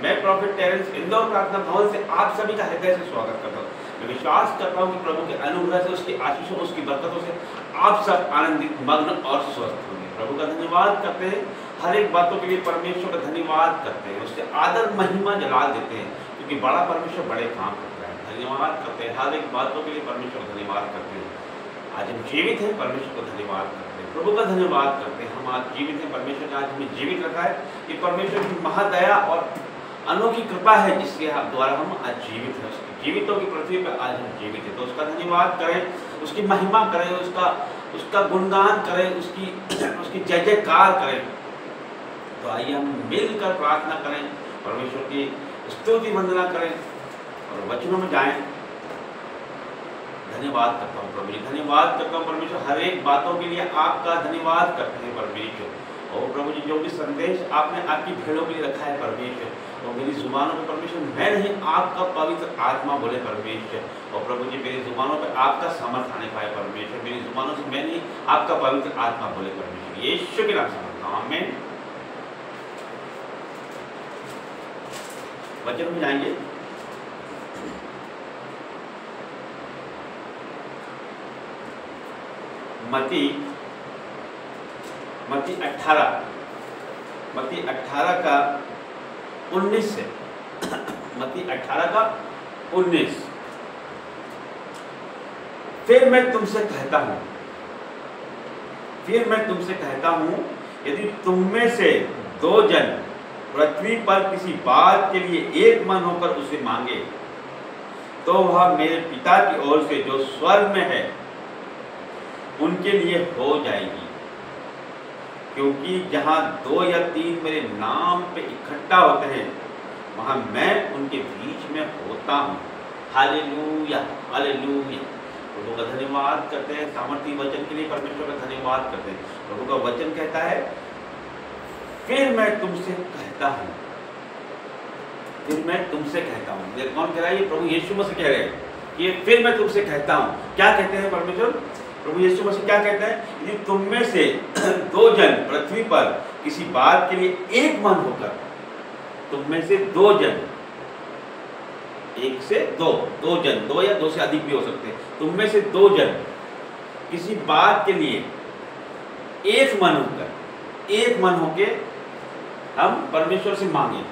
मैं profit Terrence Indore प्रार्थना भवन से आप सभी का हृदय से स्वागत करता हूँ। मैं विश्वास करता हूँ कि प्रभु के अनुग्रह से, उसकी आशीषों, उसकी बरकतों से आप सब आनंदित, मग्न और स्वस्थ होंगे। प्रभु का धन्यवाद करते हैं, हर एक बातों के लिए परमेश्वर का धन्यवाद करते हैं, उससे आदर महिमा जला देते हैं, क्योंकि बड़ा परमेश्वर बड़े काम करता है। धन्यवाद करते हैं, हर एक बातों के लिए परमेश्वर का धन्यवाद करते हैं। आज हम जीवित हैं, परमेश्वर को धन्यवाद करते हैं, प्रभु का धन्यवाद करते हैं। हम आज जीवित हैं, परमेश्वर ने आज हमें जीवित रखा है। ये परमेश्वर की महादया और अनोखी कृपा है, जिसके द्वारा हम आज जीवित हैं। उसकी जीवितों की पृथ्वी पर आज हम जीवित हैं, तो उसका धन्यवाद करें, उसकी महिमा करें, उसका गुणगान करें, उसकी जय जयकार करें। तो आइए हम मिलकर प्रार्थना करें, परमेश्वर की स्तुति वंदना करें और वचनों में जाएं। धन्यवाद करता हूँ प्रभु जी, धन्यवाद करता हूँ परमेश्वर, हर एक बातों के लिए आपका धन्यवाद करते हैं परमेश्वर। और प्रभु जी, जो भी संदेश आपने आपकी भेड़ों के लिए रखा है परमेश्वर, और मेरी जुबानों पर परमेश्वर मैं नहीं, आपका पवित्र आत्मा बोले परमेश्वर। और प्रभु जी, मेरी जुबानों पर आपका सामर्थ आने पाए परमेश्वर, मेरी जुबानों से मैं नहीं, आपका पवित्र आत्मा बोले परमेश्वर। यीशु के नाम से मांगता हूं, आमीन। वचन में जाएंगे। मत्ती 18 का 19 से, मत्ती 18 का 19। फिर मैं तुमसे कहता हूं, यदि तुम में से दो जन पृथ्वी पर किसी बात के लिए एक मन होकर उसे मांगे, तो वह मेरे पिता की ओर से जो स्वर्ग में है उनके लिए हो जाएगी। क्योंकि जहां 2 या 3 मेरे नाम पे इकट्ठा होते हैं, वहां मैं उनके बीच में होता हूँ। Hallelujah, hallelujah. प्रभु का धन्यवाद करते हैं, सामर्थी वचन के लिए परमेश्वर का धन्यवाद करते हैं। प्रभु का वचन कहता है, फिर मैं तुमसे कहता हूँ, फिर मैं तुमसे कहता हूँ। ये कौन कह रहा है? ये प्रभु यीशु मसीह कह रहे हैं कि फिर मैं तुमसे कहता हूँ। क्या कहते हैं परमेश्वर? प्रभु यीशु मसीह क्या कहते हैं? यदि तुम में से 2 जन पृथ्वी पर किसी बात के लिए एक मन होकर, तुम में से 2 जन, 1 से 2 जन, 2 या 2 से अधिक भी हो सकते हैं, तुम में से 2 जन किसी बात के लिए एक मन होके हम परमेश्वर से मांगे,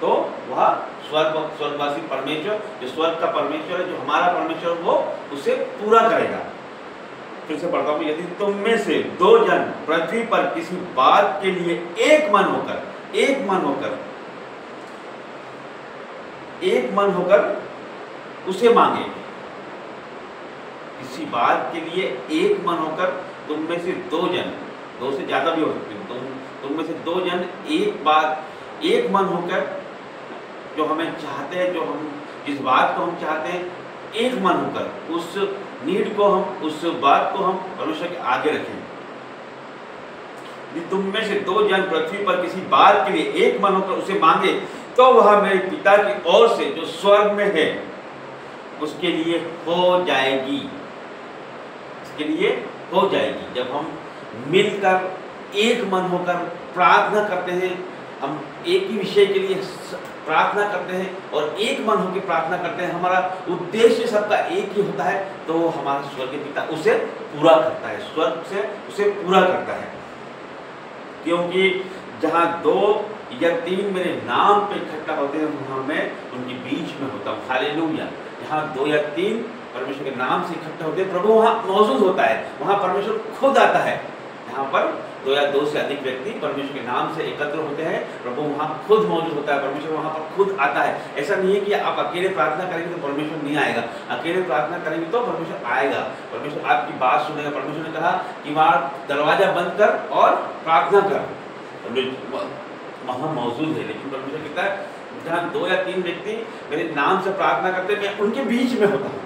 तो वह स्वर्गवासी परमेश्वर, जो स्वर्ग का परमेश्वर है, जो हमारा परमेश्वर, वो उसे पूरा करेगा। फिर से पढ़ता हूँ, यदि तुम में से 2 जन पृथ्वी पर किसी बात के लिए एक मन होकर उसे मांगे, किसी बात के लिए एक मन होकर तुम में से 2 जन, 2 से ज्यादा भी हो सकते हैं, तुम में से 2 जन एक मन होकर जो हमें चाहते हैं, जो हम जिस बात को हम चाहते हैं, एक मन होकर उस नीड को हम, उस बात को हम परमेश्वर के आगे रखें। यदि तुम में से 2 जन पृथ्वी पर किसी बात के लिए एक मन होकर उसे मांगे, तो वह मेरे पिता की ओर से जो स्वर्ग में है उसके लिए हो जाएगी। उसके लिए हो जाएगी। जब हम मिलकर एक मन होकर प्रार्थना करते हैं, हम एक ही विषय के लिए प्रार्थना करते हैं और एक मन होकर प्रार्थना करते हैं, हमारा उद्देश्य सबका एक ही होता है, तो हमारा स्वर्गीय पिता उसे पूरा करता है, स्वर्ग से उसे पूरा करता है। क्योंकि जहाँ 2 या 3 मेरे नाम पे इकट्ठा होते हैं, वहाँ मैं उनके बीच में होता हूँ। हालेलुया। जहाँ 2 या 3 परमेश्वर के नाम से इकट्ठा होते हैं, प्रभु वहाँ मौजूद होता है, वहाँ परमेश्वर खुद आता है। यहाँ पर 2 या 2 से अधिक व्यक्ति परमेश्वर के नाम से एकत्र होते हैं, प्रभु वहाँ खुद मौजूद होता है, परमेश्वर वहाँ पर खुद आता है। ऐसा नहीं है कि आप अकेले प्रार्थना करेंगे तो परमेश्वर नहीं आएगा, अकेले प्रार्थना करेंगे तो परमेश्वर आएगा, परमेश्वर आपकी बात सुनेगा। परमेश्वर ने कहा कि वहाँ दरवाजा बंद कर और प्रार्थना कर, वहाँ मौजूद है। लेकिन परमेश्वर कहता है, जहाँ 2 या 3 व्यक्ति मेरे नाम से प्रार्थना करते हैं, मैं उनके बीच में होता हूँ।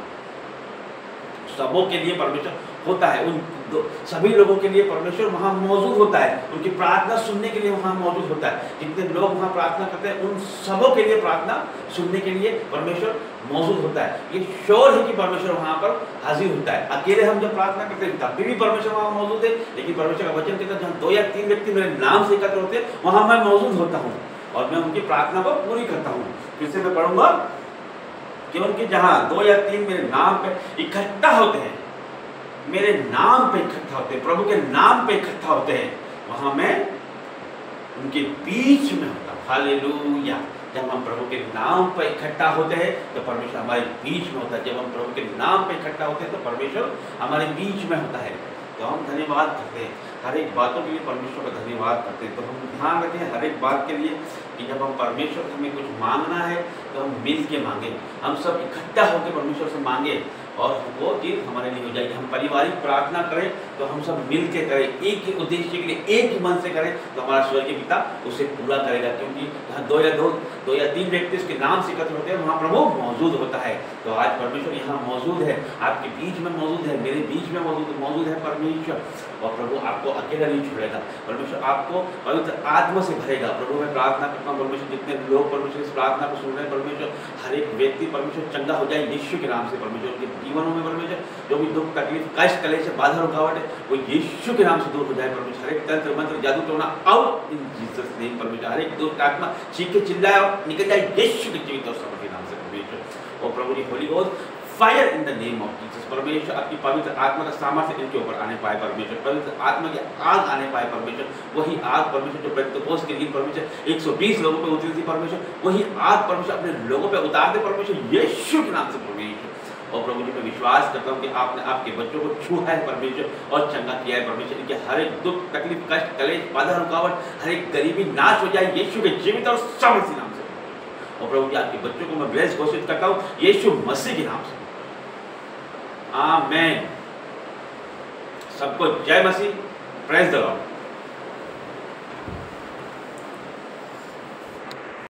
सबों के लिए परमेश्वर होता है, उन सभी लोगों के लिए परमेश्वर वहाँ मौजूद होता है, उनकी प्रार्थना सुनने के लिए वहाँ मौजूद होता है। जितने लोग वहाँ प्रार्थना करते हैं, उन सबों के लिए प्रार्थना सुनने के लिए परमेश्वर मौजूद होता है। ये श्योर है कि परमेश्वर वहाँ पर हाजिर होता है। अकेले हम जब प्रार्थना करते हैं तब भी परमेश्वर वहाँ मौजूद है, लेकिन परमेश्वर का वचन कहता है, जहाँ 2 या 3 व्यक्ति मेरे नाम से एकत्र होते हैं, वहाँ मैं मौजूद होता हूँ। और मैं उनकी प्रार्थना को पूरी करता हूँ। फिर से मैं पढ़ूंगा कि उनके जहाँ 2 या 3 मेरे नाम पे इकट्ठा होते हैं, मेरे नाम पे इकट्ठा होते हैं, प्रभु के नाम पे इकट्ठा होते हैं, वहां मैं उनके बीच में होता हूँ। हालेलुया। जब हम प्रभु के नाम पर इकट्ठा होते हैं तो परमेश्वर हमारे बीच में होता है। जब हम प्रभु के नाम पर इकट्ठा होते हैं तो परमेश्वर हमारे बीच में होता है। तो हम धन्यवाद करते हैं, हर एक बातों के लिए परमेश्वर का धन्यवाद करते हैं। तो हम ध्यान रखें हर एक बात के लिए कि जब हम परमेश्वर से हमें कुछ मांगना है तो हम मिल के मांगे, हम सब इकट्ठा होकर परमेश्वर से मांगे और वो चीज़ हमारे लिए हो जाएगी। हम पारिवारिक प्रार्थना करें तो हम सब मिल के करें, एक ही उद्देश्य के लिए एक ही मन से करें तो हमारा स्वर्गीय पिता उसे पूरा करेगा। क्योंकि जहाँ 2 या 3 व्यक्ति उसके नाम से एकत्र होते हैं वहाँ प्रभु मौजूद होता है। तो आज परमेश्वर यहाँ मौजूद है, आपके बीच में मौजूद है, मेरे बीच में मौजूद है परमेश्वर। और प्रभु आपको अकेला नहीं छोड़ेगा, परमेश्वर आपको पवित्र आत्मा से भरेगा। प्रभु मैं प्रार्थना करता हूँ परमेश्वर जितने लोग परमेश्वर इस प्रार्थना को सुन रहे हैं परमेश्वर हर एक व्यक्ति परमेश्वर चंगा हो जाए यीशु के नाम से। परमेश्वर उनके जीवनों में परमेश्वर जो भी दुख तकलीफ कष्ट कलेश बाधा रुकावट है वो यीशु के नाम से दूर हो जाए। परमेश्वर हर एक तंत्र मंत्र जादू टोना आउट इन जीसस नेम। परमेश्वर हर एक दुष्ट आत्मा चीखे चिल्लाए और निकल जाए यीशु के जीवित और समर्थ नाम से परमेश्वर। और प्रभु की Holi ghost fire in the name of Jesus. परमेश्वर आपकी पवित्र आत्मा का सामर्थ्य इनके ऊपर आने पाए परमेश्वर, पवित्र आत्मा की आग आने पाए परमेश्वर। वही आग परमेश्वर जो पेंतेकोस्त के दिन परमेश्वर 120 लोगों पे उतरी थी परमेश्वर, वही आग परमेश्वर अपने लोगों पे उतार दे परमेश्वर यीशु के नाम से परमेश्वर। और प्रभु जी मैं विश्वास करता हूँ कि आपने आपके बच्चों को छुआ है परमेश्वर और चंगा किया है परमेश्वर। इनके हर एक दुख तकलीफ कष्ट कलेश बाधा रुकावट हर एक गरीबी नाश हो जाए यीशु के जीवित और सामर्थ्य नाम से। और प्रभु जी आपके बच्चों को मैं ब्लेस घोषित करता हूँ यीशु मसीह के नाम से। आमेन। सबको जय मसीह, प्रेज द लॉर्ड।